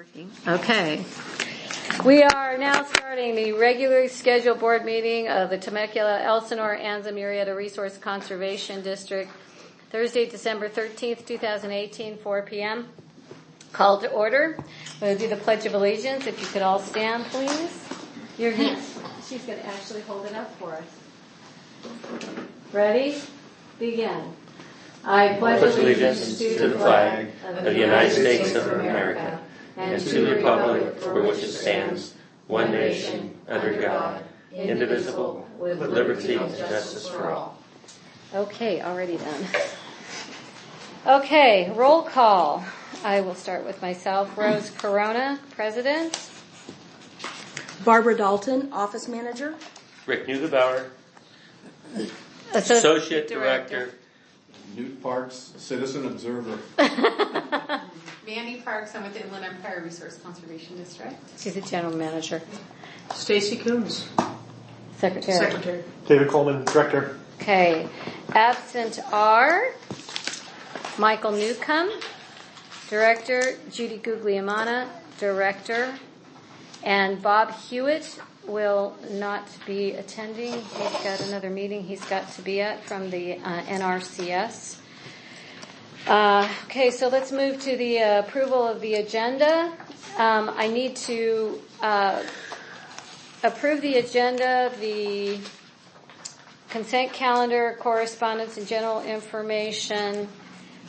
working. Okay. We are now starting the regularly scheduled board meeting of the Temecula, Elsinore, Anza, Murrieta Resource Conservation District, Thursday, December 13th, 2018, 4 p.m. Call to order. We'll do the Pledge of Allegiance. If you could all stand, please. She's going to actually hold it up for us. Ready? Begin. I pledge allegiance to the flag of the United States of America and to the republic for which it stands, one nation, under God, indivisible, with liberty and justice for all. Okay, already done. Okay, roll call. I will start with myself. Rose Corona, President. Barbara Dalton, Office Manager. Rick Neugebauer, Associate Director. Newt Parks, Citizen Observer. Mandy Parks, I'm with the Inland Empire Resource Conservation District. She's the General Manager. Stacy Coombs, Secretary. David Coleman, Director. Okay. Absent are Michael Newcomb, Director. Judy Guglielmana, Director. And Bob Hewitt will not be attending. He's got another meeting he's got to be at from the NRCS. Okay, so let's move to the approval of the agenda. I need to approve the agenda, the consent calendar, correspondence, and general information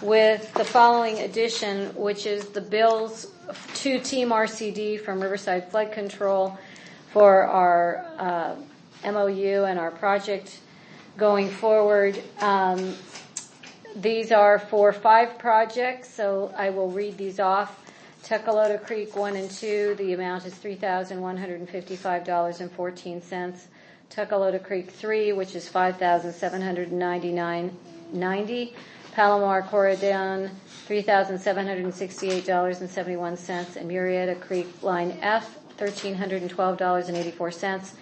with the following addition, which is the bills to Team RCD from Riverside Flood Control for our MOU and our project going forward. These are for 5 projects, so I will read these off. Tuckalota Creek 1 and 2, the amount is $3,155.14. Tuckalota Creek 3, which is $5,799.90. Palomar Corridon, $3,768.71. And Murrieta Creek Line F, $1,312.84.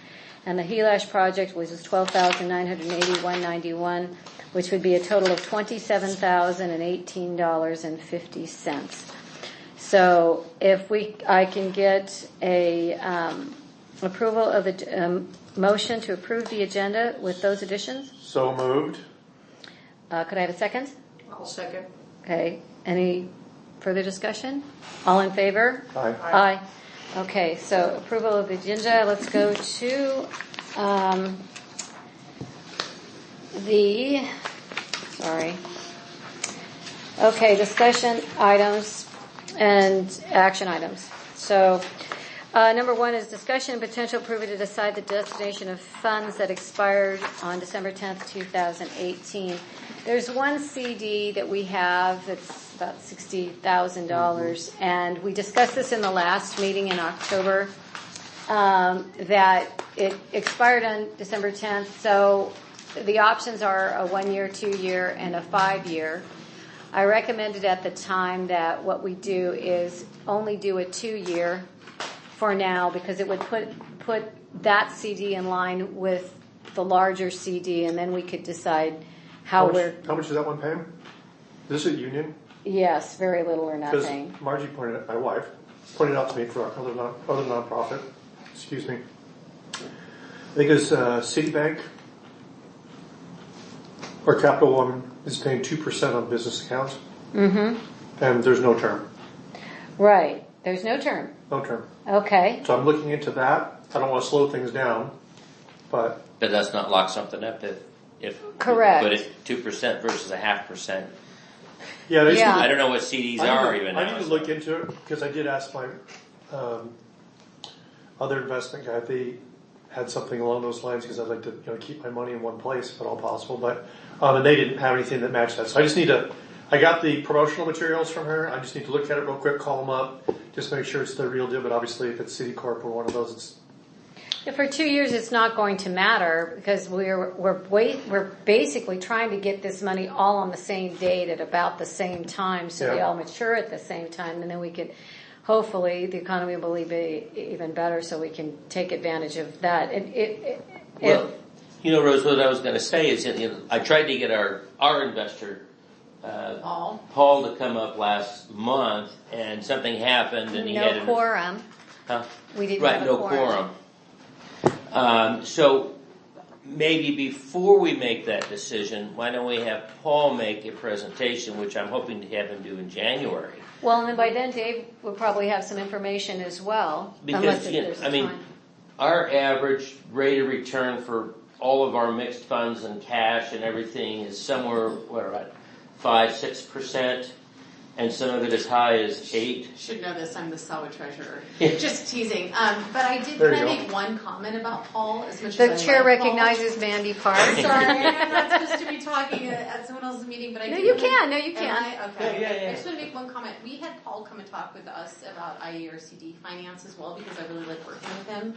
And the Helash project, which is $12,981.91, which would be a total of $27,018.50. So if I can get a approval of the motion to approve the agenda with those additions. So moved. Could I have a second? I'll second. Okay. Any further discussion? All in favor? Aye. Aye. Okay, so approval of the agenda. Let's go to discussion items and action items. So number 1 is discussion and potential approval to decide the destination of funds that expired on December 10th, 2018. There's one CD that we have that's about $60,000, and we discussed this in the last meeting in October, that it expired on December 10th. So the options are a 1-year, 2-year, and a 5-year. I recommended at the time that what we do is only do a 2-year for now, because it would put that CD in line with the larger CD, and then we could decide how much is that one paying? Is this at Union? Yes, very little or nothing. Because Margie my wife, pointed out to me for our other nonprofit, excuse me, I think it's Citibank or Capital One is paying 2% on business accounts. Mm-hmm. And there's no term. Right. There's no term. No term. Okay. So I'm looking into that. I don't want to slow things down, but But that's not lock something up if correct. But it's 2% versus a 0.5%. Yeah. I don't know what CDs are even. I need to look into it because I did ask my other investment guy if they had something along those lines, because I'd like to keep my money in one place if at all possible. But and they didn't have anything that matched that. So I just need to. I got the promotional materials from her. I just need to look at it real quick, call them up, just make sure it's the real deal. But obviously, if it's Citicorp or one of those, it's. For 2 years, it's not going to matter, because we're basically trying to get this money all on the same date at about the same time, so they all mature at the same time, and then we could, hopefully, the economy will be even better, so we can take advantage of that. Rose, what I was going to say is, I tried to get our investor Paul to come up last month, and something happened, and he had No quorum. Huh? We didn't Right, have a no quorum. quorum. So maybe before we make that decision, why don't we have Paul make a presentation, which I'm hoping to have him do in January. Well, and then by then Dave will probably have some information as well. Because, there's I mean, time. our average rate of return for all of our mixed funds and cash and everything is somewhere, what, about 5-6%, and some of it as high as 8. Should know this, I'm the SAWA treasurer. Yeah. Just teasing. But I did There kind you of go. make one comment about Paul as much The as I chair like Paul. recognizes Mandy Park. Sorry, I'm not supposed to be talking at someone else's meeting, but I No, do you wanna- can. No, you Am can. I? Okay. Yeah. I just want to make one comment. We had Paul come and talk with us about IERCD finance as well because I really like working with him.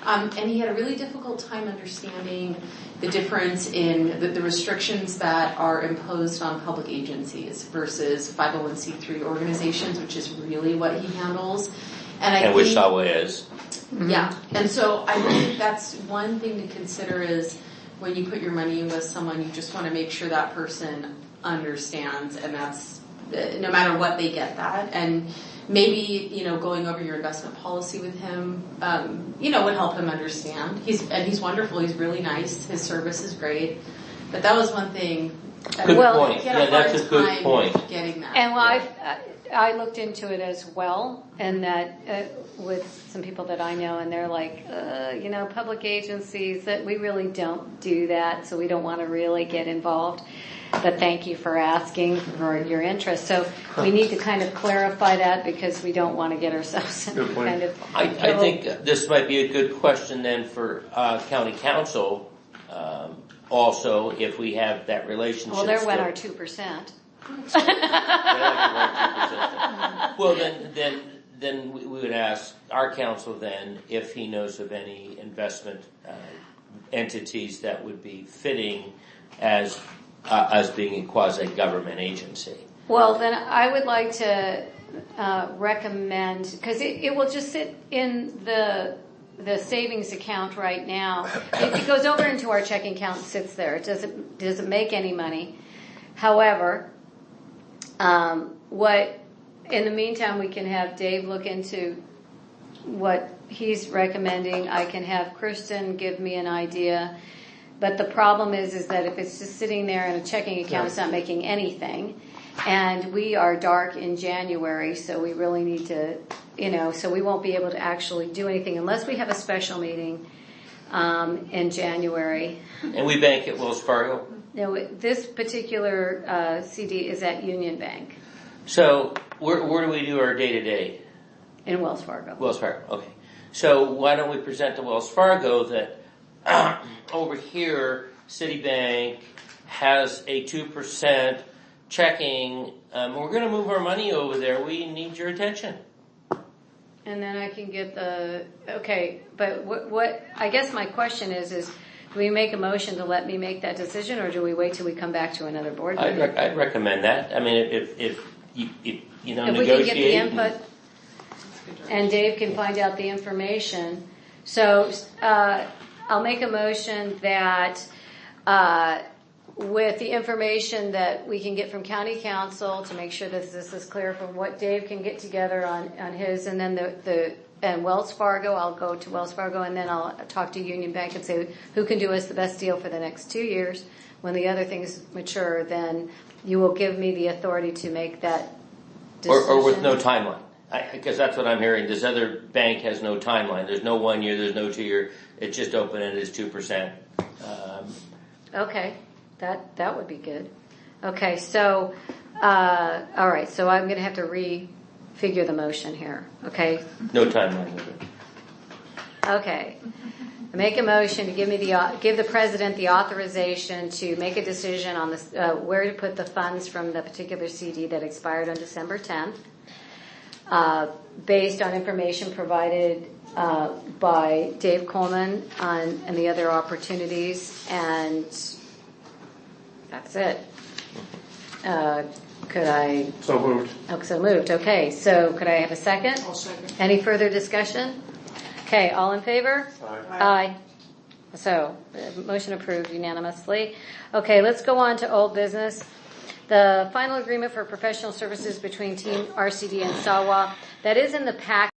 And he had a really difficult time understanding the difference in the restrictions that are imposed on public agencies versus 501c3 organizations, which is really what he handles. And I And which think, Sawa is. yeah, and so I think that's one thing to consider is when you put your money in with someone, you just want to make sure that person understands, and that's no matter what, they get that. And maybe, going over your investment policy with him, would help him understand. He's wonderful. He's really nice. His service is great. But that was one thing. Good Well, point. Get Yeah, a that's hard a good time point. Getting that. And I looked into it as well, and that with some people that I know, and they're like, public agencies, that we really don't do that, so we don't want to really get involved. But thank you for asking for your interest. So we need to kind of clarify that because we don't want to get ourselves in Good point. kind of I trouble. think this might be a good question then for county council. Also, if we have that relationship. Well, there went still. our 2%. Well, then we would ask our council then if he knows of any investment entities that would be fitting as being a quasi-government agency. Well, then I would like to recommend, because it will just sit in the savings account right now. It goes over into our checking account and sits there. It doesn't make any money. However, in the meantime, we can have Dave look into what he's recommending. I can have Kristen give me an idea. But the problem is that if it's just sitting there in a checking account, it's not making anything. And we are dark in January, so we really need to, so we won't be able to actually do anything unless we have a special meeting in January. And we bank at Wells Fargo. No, this particular CD is at Union Bank So where do we do our day-to-day? in Wells Fargo. Wells Fargo, okay. So why don't we present to Wells Fargo that over here, Citibank has a 2% checking. We're going to move our money over there. We need your attention. And then I can get but what I guess my question is do we make a motion to let me make that decision, or do we wait till we come back to another board meeting? I'd recommend that. I mean, if you If negotiate. we can get the input and Dave can find out the information. So I'll make a motion that with the information that we can get from county council to make sure that this is clear from what Dave can get together on his, and then and Wells Fargo, I'll go to Wells Fargo, and then I'll talk to Union Bank and say who can do us the best deal for the next 2 years. When the other things mature, then you will give me the authority to make that decision. Or with no timeline. Because that's what I'm hearing. This other bank has no timeline. There's no 1 year, there's no 2 year. It's just open-ended, it's 2%. Okay, that would be good. Okay, so, all right, so I'm going to have to refigure the motion here, okay? No timeline with it. Okay. I make a motion to give the president the authorization to make a decision on this, where to put the funds from the particular CD that expired on December 10th, based on information provided by Dave Coleman and the other opportunities, and that's it. Could I? So moved. Oh, so moved. Okay, so could I have a second? I'll second. Any further discussion? Okay, all in favor? Aye. Aye. So, motion approved unanimously. Okay, let's go on to old business. The final agreement for professional services between Team RCD and SAWA, that is in the packet.